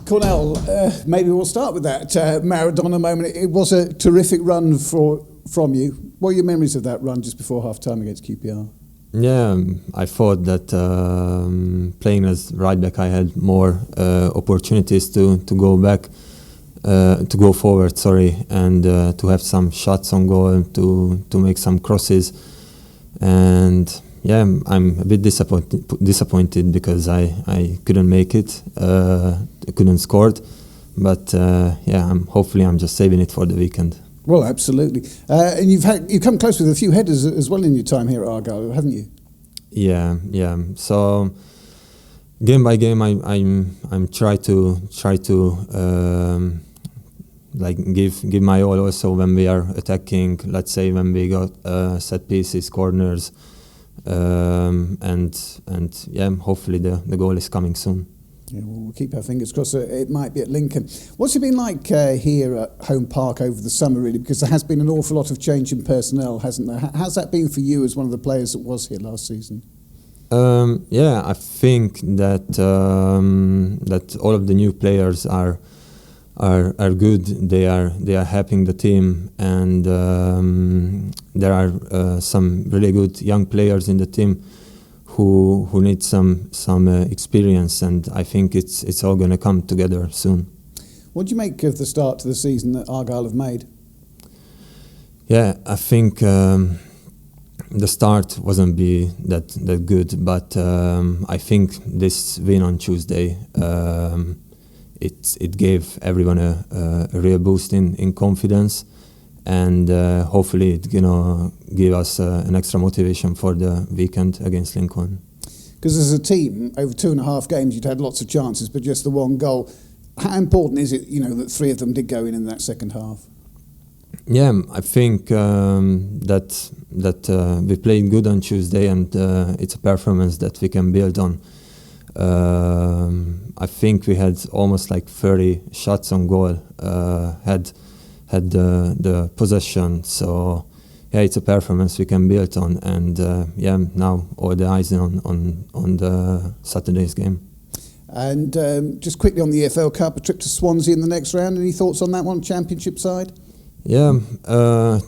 Cornell, maybe we'll start with that Maradona moment. It was a terrific run from you. What are your memories of that run just before half-time against QPR? Yeah, I thought that playing as right back, I had more opportunities to go back, to go forward, and to have some shots on goal, to make some crosses, and yeah, I'm a bit disappointed because I couldn't make it, couldn't score, but yeah, hopefully I'm just saving it for the weekend. Well, absolutely, and you've come close with a few headers as well in your time here at Argyle, haven't you? Yeah. So game by game, I'm try to like give my all. Also, when we are attacking, let's say when we got set pieces, corners, and yeah, hopefully the goal is coming soon. Yeah, well, we'll keep our fingers crossed. It might be at Lincoln. What's it been like here at Home Park over the summer, really? Because there has been an awful lot of change in personnel, hasn't there? How's that been for you as one of the players that was here last season? Yeah, I think that that all of the new players are good. They are helping the team, and there are some really good young players in the team who need some experience, and I think it's all going to come together soon. What do you make of the start to the season that Argyle have made? Yeah, I think the start wasn't be that good, but I think this win on Tuesday it gave everyone a real boost in confidence, and hopefully it's gonna give us an extra motivation for the weekend against Lincoln. Because as a team, over 2.5 games, you'd had lots of chances, but just the one goal. How important is it, that 3 of them did go in that second half? Yeah, I think that we played good on Tuesday, and it's a performance that we can build on. I think we had almost like 30 shots on goal, had the possession, so yeah, it's a performance we can build on, and yeah, now all the eyes on the Saturday's game. And just quickly on the EFL Cup, a trip to Swansea in the next round. Any thoughts on that one, Championship side? Yeah,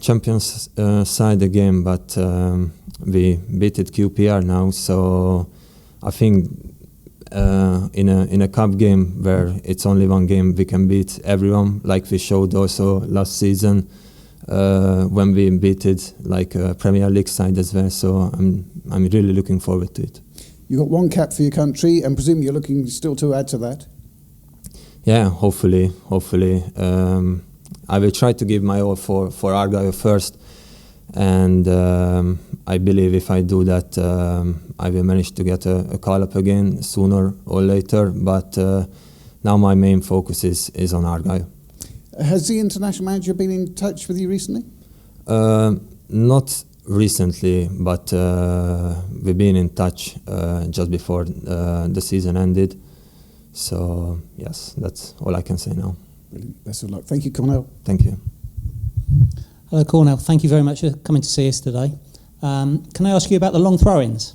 Champions side again, but we beat QPR now, so I think in a cup game where it's only one game, we can beat everyone, like we showed also last season when we beat it like a Premier League side as well. So I'm really looking forward to it. You got 1 cap for your country, and presume you're looking still to add to that. Yeah, hopefully. I will try to give my all for Argyle first, and I believe if I do that, I will manage to get a call-up again sooner or later, but now my main focus is on Argyle. Has the international manager been in touch with you recently? Not recently, but we've been in touch just before the season ended, so yes, that's all I can say now. Brilliant. Best of luck. Thank you, Cornell. Thank you. Hello, Cornell. Thank you very much for coming to see us today. Can I ask you about the long throw-ins?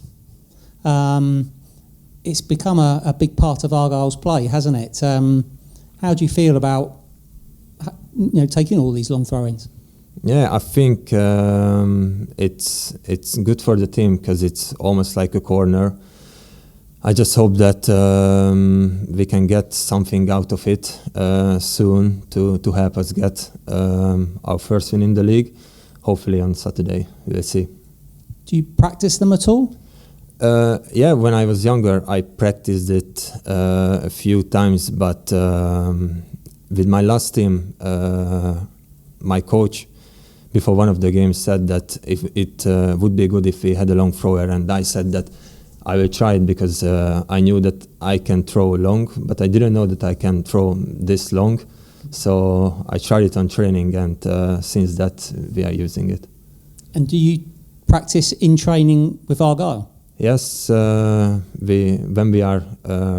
It's become a big part of Argyle's play, hasn't it? How do you feel about taking all these long throw-ins? Yeah, I think it's good for the team because it's almost like a corner. I just hope that we can get something out of it soon to help us get our first win in the league. Hopefully on Saturday, we'll see. Do you practice them at all? Yeah, when I was younger, I practiced it a few times, but with my last team, my coach, before one of the games, said that if it would be good if we had a long thrower, and I said that I will try it because I knew that I can throw long, but I didn't know that I can throw this long. So I tried it on training, and since that we are using it. And do you practice in training with Argyle? Yes, when we are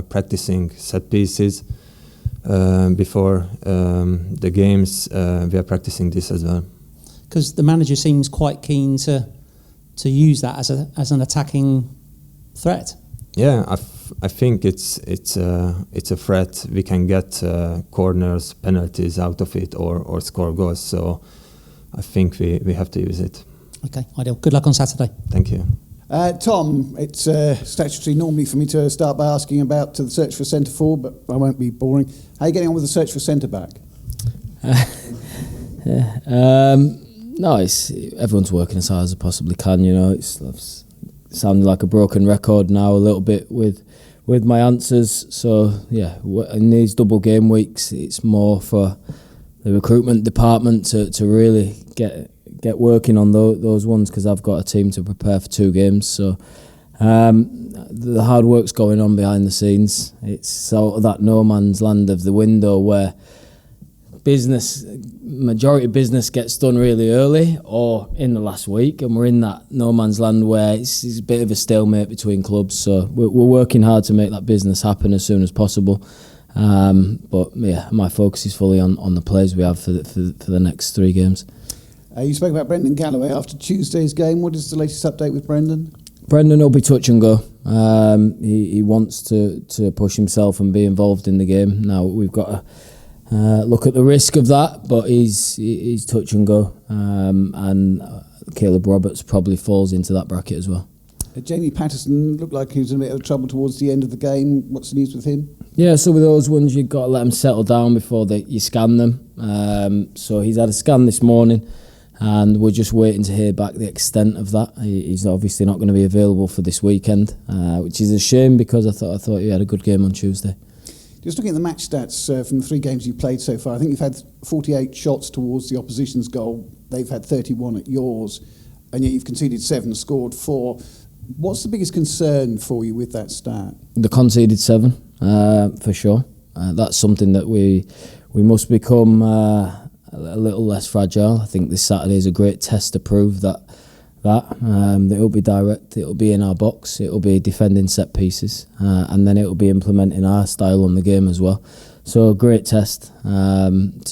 practicing set pieces before the games, we are practicing this as well. Because the manager seems quite keen to use that as an attacking threat. Yeah, I think it's a threat. We can get corners, penalties out of it, or score goals. So I think we have to use it. Okay, ideal. Good luck on Saturday. Thank you. Tom, it's statutory normally for me to start by asking about the search for centre forward, but I won't be boring. How are you getting on with the search for centre back? No, everyone's working as hard as they possibly can. You know, it's sounding like a broken record now a little bit with my answers. So yeah, in these double game weeks, it's more for the recruitment department to really get working on those ones, because I've got a team to prepare for 2 games. So the hard work's going on behind the scenes. It's sort of that no man's land of the window where majority of business gets done really early or in the last week, and we're in that no man's land where it's a bit of a stalemate between clubs. So we're working hard to make that business happen as soon as possible. But yeah, my focus is fully on the players we have for the next 3 games. You spoke about Brendan Galloway after Tuesday's game. What is the latest update with Brendan? Brendan will be touch and go. He wants to push himself and be involved in the game. Now we've got to look at the risk of that, but he's touch and go. And Caleb Roberts probably falls into that bracket as well. Jamie Patterson looked like he was in a bit of trouble towards the end of the game. What's the news with him? Yeah, so with those ones, you've got to let them settle down before you scan them. So he's had a scan this morning, and we're just waiting to hear back the extent of that. He's obviously not going to be available for this weekend, which is a shame, because I thought he had a good game on Tuesday. Just looking at the match stats from the 3 games you've played so far, I think you've had 48 shots towards the opposition's goal. They've had 31 at yours, and yet you've conceded 7, scored 4. What's the biggest concern for you with that stat? The conceded 7, for sure. That's something that we must become a little less fragile. I think this Saturday is a great test to prove that it'll be direct, it'll be in our box, it'll be defending set pieces, and then it'll be implementing our style on the game as well. So a great test to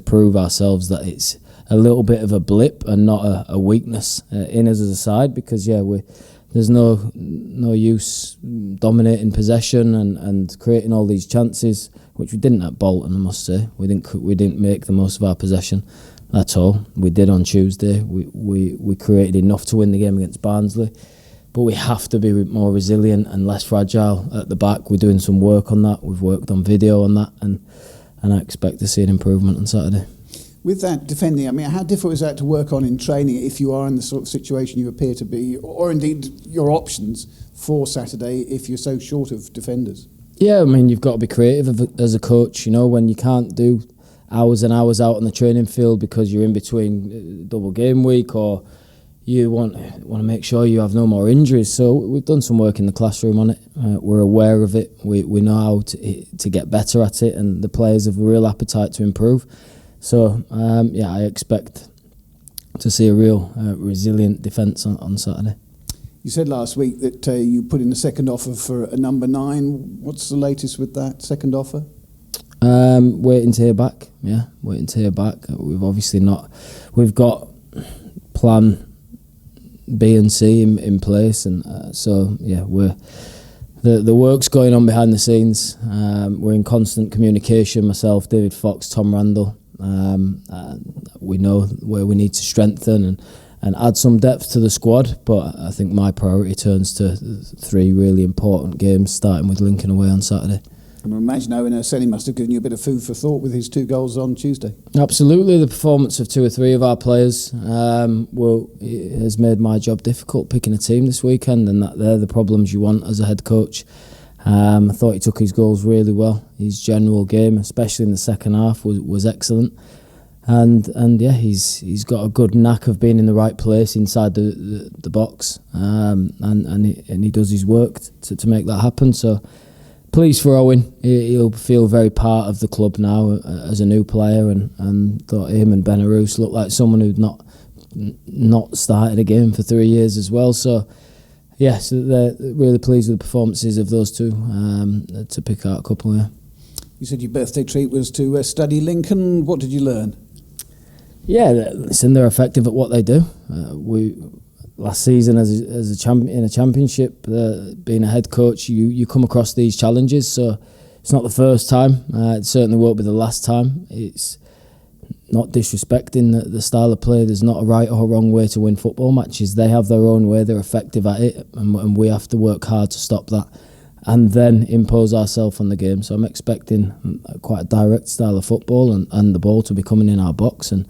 prove ourselves that it's a little bit of a blip and not a weakness in us as a side, because there's no use dominating possession and creating all these chances, which we didn't at Bolton, I must say. We didn't make the most of our possession at all. We did on Tuesday. We created enough to win the game against Barnsley, but we have to be more resilient and less fragile at the back. We're doing some work on that. We've worked on video on that, and I expect to see an improvement on Saturday. With that defending, I mean, how difficult is that to work on in training if you are in the sort of situation you appear to be, or indeed your options for Saturday if you're so short of defenders? Yeah, I mean, you've got to be creative as a coach, you know, when you can't do hours and hours out on the training field because you're in between double game week, or you want to make sure you have no more injuries. So we've done some work in the classroom on it. We're aware of it. We know how to get better at it, and the players have a real appetite to improve. So, I expect to see a real resilient defence on Saturday. You said last week that you put in a second offer for a number 9. What's the latest with that second offer? Waiting to hear back. Yeah, waiting to hear back. We've got plan B and C in place, and the work's going on behind the scenes. We're in constant communication, myself, David Fox, Tom Randall. We know where we need to strengthen and add some depth to the squad, but I think my priority turns to 3 really important games, starting with Lincoln away on Saturday. I imagine Owen Urselli must have given you a bit of food for thought with his 2 goals on Tuesday. Absolutely. The performance of 2 or 3 of our players has made my job difficult picking a team this weekend, and they're the problems you want as a head coach. I thought he took his goals really well. His general game, especially in the second half, was excellent. And he's got a good knack of being in the right place inside the box, and he does his work to make that happen. So pleased for Owen. He'll feel very part of the club now as a new player, and thought him and Benarous looked like someone who'd not started a game for 3 years as well. So yes, they're really pleased with the performances of those 2 to pick out a couple. Yeah. You said your birthday treat was to study Lincoln. What did you learn? Yeah, listen, they're effective at what they do. last season as a champion in a championship, being a head coach, you come across these challenges. So it's not the first time. It certainly won't be the last time. It's not disrespecting the style of play. There's not a right or wrong way to win football matches. They have their own way. They're effective at it, and we have to work hard to stop that and then impose ourselves on the game. So I'm expecting quite a direct style of football and the ball to be coming in our box, and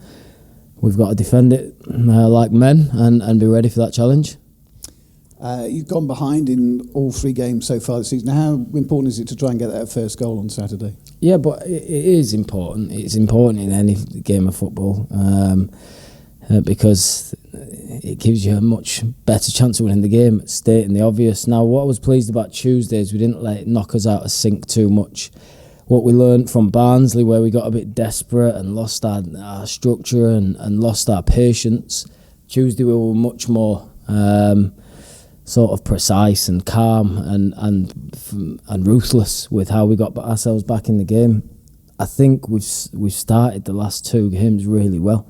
we've got to defend it like men and be ready for that challenge. You've gone behind in all 3 games so far this season. How important is it to try and get that first goal on Saturday? Yeah, but it is important. It's important in any game of football because it gives you a much better chance of winning the game, stating the obvious. Now, what I was pleased about Tuesday is we didn't let it knock us out of sync too much. What we learned from Barnsley, where we got a bit desperate and lost our structure and lost our patience, Tuesday we were much more sort of precise and calm and ruthless with how we got ourselves back in the game. I think we've started the last 2 games really well,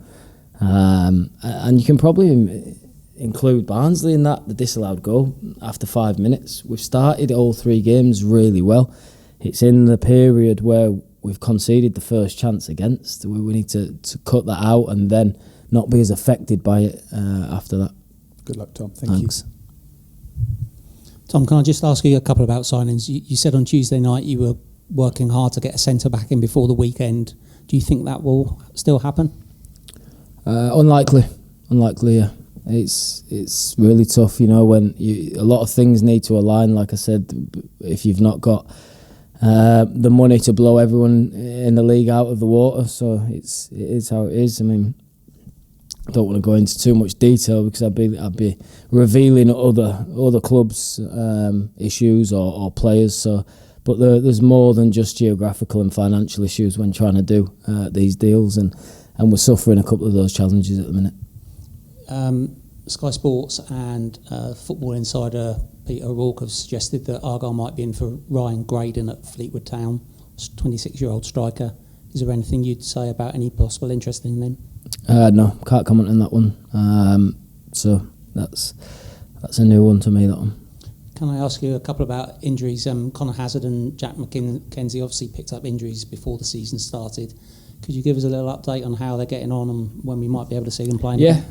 and you can probably include Barnsley in that, the disallowed goal after 5 minutes. We've started all 3 games really well. It's in the period where we've conceded the first chance against. We need to cut that out and then not be as affected by it after that. Good luck, Tom. Thanks. Tom, can I just ask you a couple about signings? You said on Tuesday night you were working hard to get a centre back in before the weekend. Do you think that will still happen? Unlikely, yeah. It's really tough, when a lot of things need to align. Like I said, if you've not got the money to blow everyone in the league out of the water, so it is how it is. I mean, I don't want to go into too much detail because I'd be revealing other clubs' issues or players. So, but there's more than just geographical and financial issues when trying to do these deals, and we're suffering a couple of those challenges at the minute. Sky Sports and Football Insider Peter O'Rourke have suggested that Argyle might be in for Ryan Graydon at Fleetwood Town, 26-year-old striker. Is there anything you'd say about any possible interest in him? No, can't comment on that one. So that's a new one to me, that one. Can I ask you a couple about injuries? Connor Hazard and Jack McKenzie obviously picked up injuries before the season started. Could you give us a little update on how they're getting on and when we might be able to see them playing? Yeah.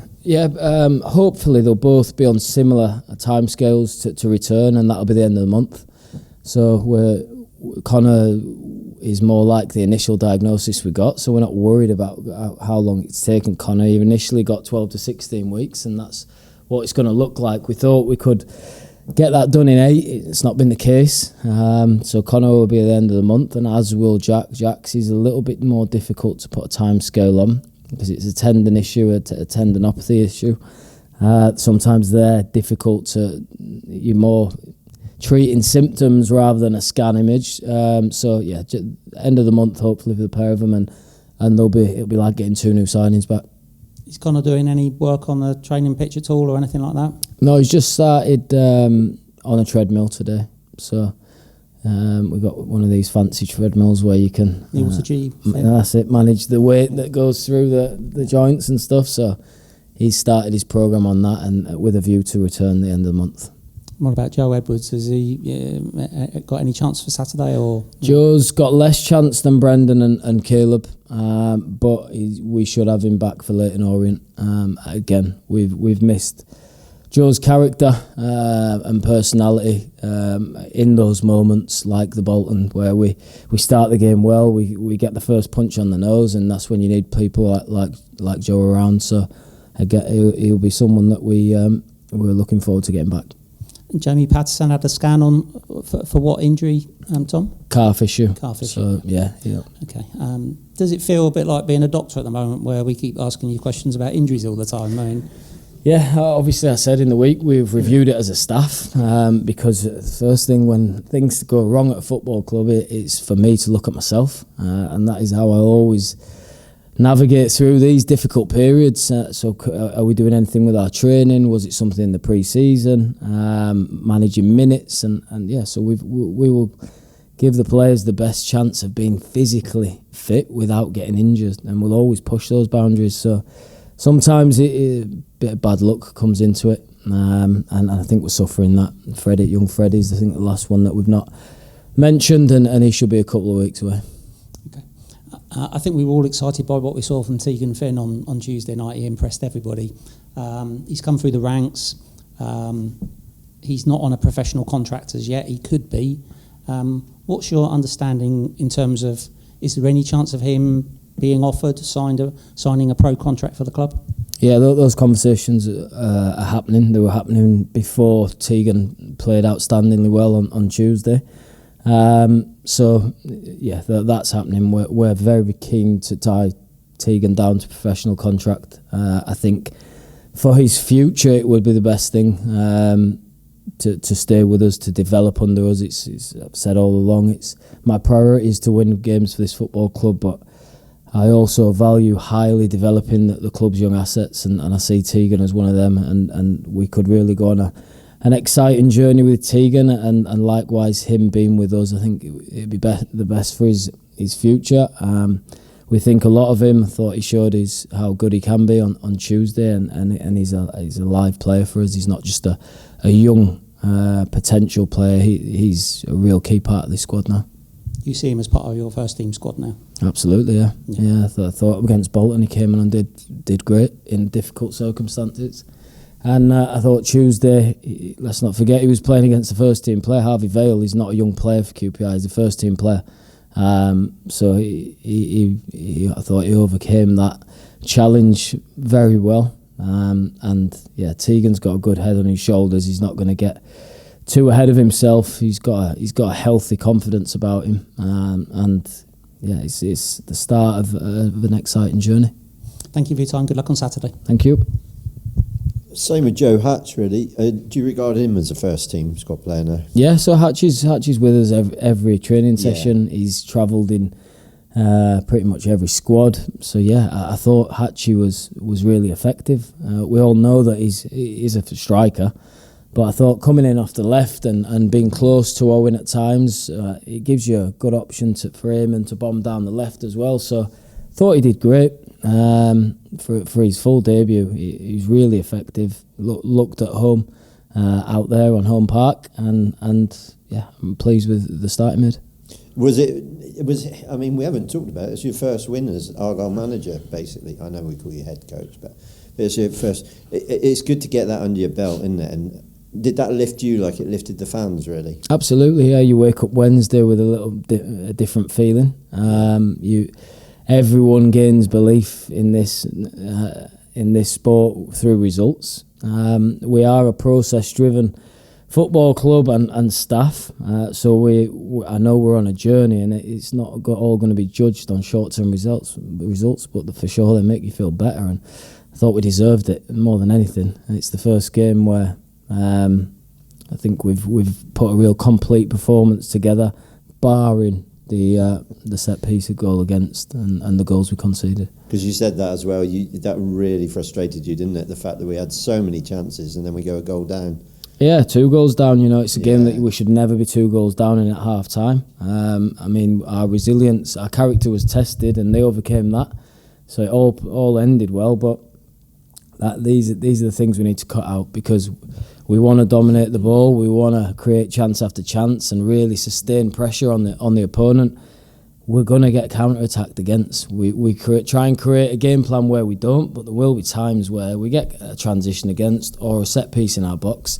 Hopefully they'll both be on similar timescales to return, and that'll be the end of the month. So Connor is more like the initial diagnosis we got, so we're not worried about how long it's taken Connor. He initially got 12 to 16 weeks, and that's what it's going to look like. We thought we could get that done in 8. It's not been the case. So Connor will be at the end of the month, and as will Jack. Jack's is a little bit more difficult to put a time scale on because it's a tendon issue, a tendinopathy issue. Sometimes they're difficult to, you're more treating symptoms rather than a scan image. So yeah, end of the month hopefully for the pair of them, and it'll be like getting 2 new signings back. Is Connor doing any work on the training pitch at all or anything like that? No, he's just started on a treadmill today. So we've got one of these fancy treadmills where you can that's it, manage the weight that goes through the joints and stuff. So he's started his programme on that, and with a view to return the end of the month. What about Joe Edwards? Has he got any chance for Saturday? Or Joe's got less chance than Brendan and Caleb, but we should have him back for Leyton Orient. Again, we've missed Joe's character and personality in those moments, like the Bolton, where we start the game well, we get the first punch on the nose, and that's when you need people like Joe around. So again, he'll be someone that we're looking forward to getting back. Jamie Patterson had a scan on for what injury, Tom? Calf issue. So yeah. Okay. Does it feel a bit like being a doctor at the moment, where we keep asking you questions about injuries all the time? I mean, yeah. Obviously, I said in the week we've reviewed it as a staff because the first thing when things go wrong at a football club, it's for me to look at myself, and that is how I always navigate through these difficult periods. So are we doing anything with our training? Was it something in the pre-season? Managing minutes and yeah, so we will give the players the best chance of being physically fit without getting injured, and we'll always push those boundaries. So sometimes a bit of bad luck comes into it, and I think we're suffering that. Young Freddie's, I think, the last one that we've not mentioned, and he should be a couple of weeks away. Okay. I think we were all excited by what we saw from Tegan Finn on Tuesday night. He impressed everybody. He's come through the ranks. He's not on a professional contract as yet. He could be. What's your understanding in terms of, is there any chance of him being offered, signing a pro contract for the club? Yeah, those conversations are happening. They were happening before Tegan played outstandingly well on Tuesday. So, yeah, that's happening. We're very keen to tie Tegan down to professional contract. I think for his future, it would be the best thing to stay with us, to develop under us. I've said all along, it's my priority is to win games for this football club, but I also value highly developing the club's young assets, and I see Tegan as one of them, and we could really go on an exciting journey with Tegan, and likewise him being with us. I think it'd be the best for his future. We think a lot of him. I thought he showed how good he can be on Tuesday, and he's a live player for us. He's not just a young potential player. He's a real key part of this squad now. You see him as part of your first team squad now? Absolutely, yeah. I thought against Bolton he came in and did great in difficult circumstances. And I thought Tuesday, let's not forget, he was playing against the first team player, Harvey Vale. He's not a young player for QPR, he's a first team player. So I thought he overcame that challenge very well. And yeah, Tegan's got a good head on his shoulders. He's not going to get too ahead of himself. He's got a healthy confidence about him, and yeah, it's the start of an exciting journey. Thank you for your time. Good luck on Saturday. Thank you. Same with Joe Hatch, really. Do you regard him as a first team squad player now? Yeah, so Hatch is with us every training session. Yeah. He's travelled in pretty much every squad. So yeah, I thought Hatchie was really effective. We all know that he's a striker, but I thought coming in off the left and being close to Owen at times, it gives you a good option for him and to bomb down the left as well. So thought he did great for his full debut. He's really effective. Looked at home out there on home park, and yeah, I'm pleased with the starting mid. I mean, we haven't talked about it. It's your first win as Argyle manager, basically. I know we call you head coach, but it's your first. It's good to get that under your belt, isn't it? And did that lift you like it lifted the fans, really? Absolutely, yeah. You wake up Wednesday with a different feeling. Everyone gains belief in this sport through results. We are a process-driven football club and staff, so I know we're on a journey, and it's not all going to be judged on short-term results, but for sure they make you feel better, and I thought we deserved it more than anything. It's the first game where I think we've put a real complete performance together, barring the set piece goal against and the goals we conceded. Because you said that as well, that really frustrated you, didn't it? The fact that we had so many chances and then we go a goal down. Yeah, 2 goals down. It's a game that we should never be 2 goals down in at half time. I mean, our resilience, our character was tested, and they overcame that. So it all ended well. But these are the things we need to cut out, because we want to dominate the ball. We want to create chance after chance and really sustain pressure on the opponent. We're going to get counter-attacked against. We try and create a game plan where we don't, but there will be times where we get a transition against or a set piece in our box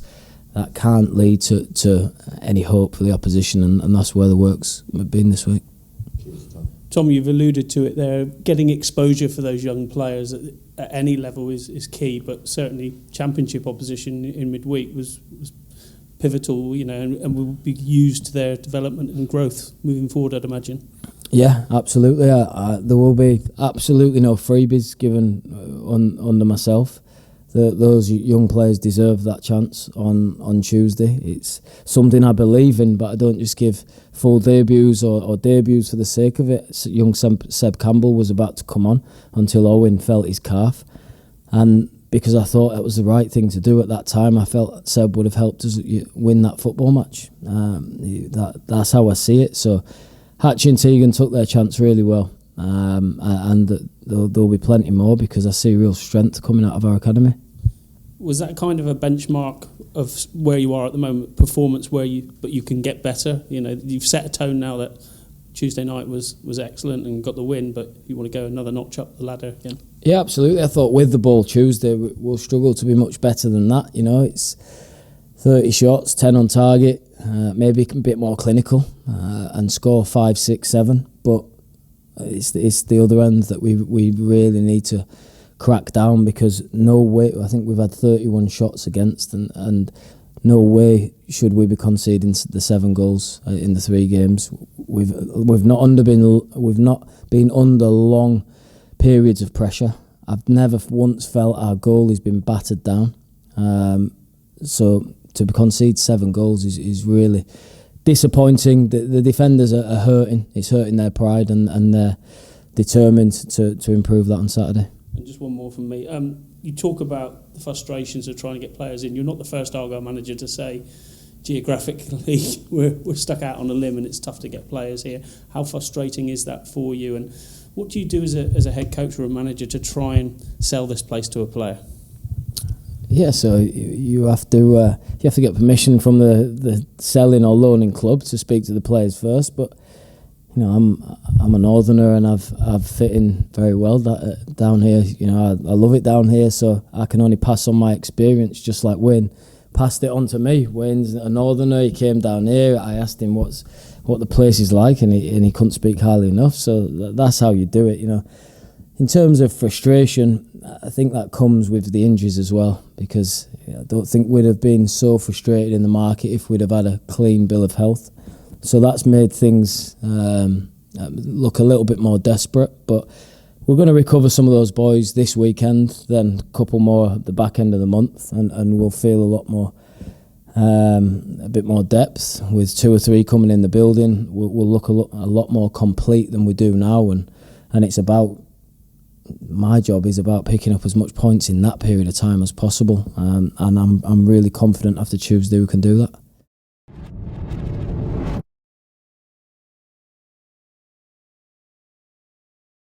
that can't lead to any hope for the opposition, and that's where the work's been this week. Tom, you've alluded to it there. Getting exposure for those young players at any level is key, but certainly championship opposition in midweek was pivotal, and will be used to their development and growth moving forward, I'd imagine. Yeah, absolutely. There will be absolutely no freebies given under myself. Those young players deserve that chance on Tuesday. It's something I believe in, but I don't just give full debuts or debuts for the sake of it. Young Seb Campbell was about to come on until Owen felt his calf, and because I thought it was the right thing to do at that time, I felt Seb would have helped us win that football match. That's how I see it. So Hatchie and Tegan took their chance really well. And there'll be plenty more, because I see real strength coming out of our academy. Was that kind of a benchmark of where you are at the moment, performance but you can get better? You know, you've set a tone now that Tuesday night was excellent and got the win, but you want to go another notch up the ladder again? Yeah, absolutely. I thought with the ball Tuesday, we'll struggle to be much better than that. You know, it's 30 shots, 10 on target, maybe a bit more clinical and score 5, 6, 7. But it's the other end that we really need to crack down, because no way, I think we've had 31 shots against, and no way should we be conceding the 7 goals in the 3 games. We've not been under long periods of pressure. I've never once felt our goalie's been battered down. So to concede 7 goals is really disappointing. The defenders are hurting. It's hurting their pride, and they're determined to improve that on Saturday. And just one more from me. You talk about the frustrations of trying to get players in. You're not the first Argyle manager to say, geographically, we're stuck out on a limb and it's tough to get players here. How frustrating is that for you? And what do you do as a head coach or a manager to try and sell this place to a player? Yeah, so you have to get permission from the selling or loaning club to speak to the players first. But you know, I'm a northerner, and I've fit in very well down here. You know, I love it down here, so I can only pass on my experience, just like Wayne passed it on to me. Wayne's a northerner. He came down here. I asked him what the place is like, and he couldn't speak highly enough. So that's how you do it. You know, in terms of frustration, I think that comes with the injuries as well, because I don't think we'd have been so frustrated in the market if we'd have had a clean bill of health. So that's made things look a little bit more desperate. But we're going to recover some of those boys this weekend, then a couple more at the back end of the month, and we'll feel a lot more, a bit more depth with 2 or 3 coming in the building. We'll look a lot more complete than we do now, and it's about, my job is about picking up as much points in that period of time as possible, and I'm really confident after Tuesday we can do that.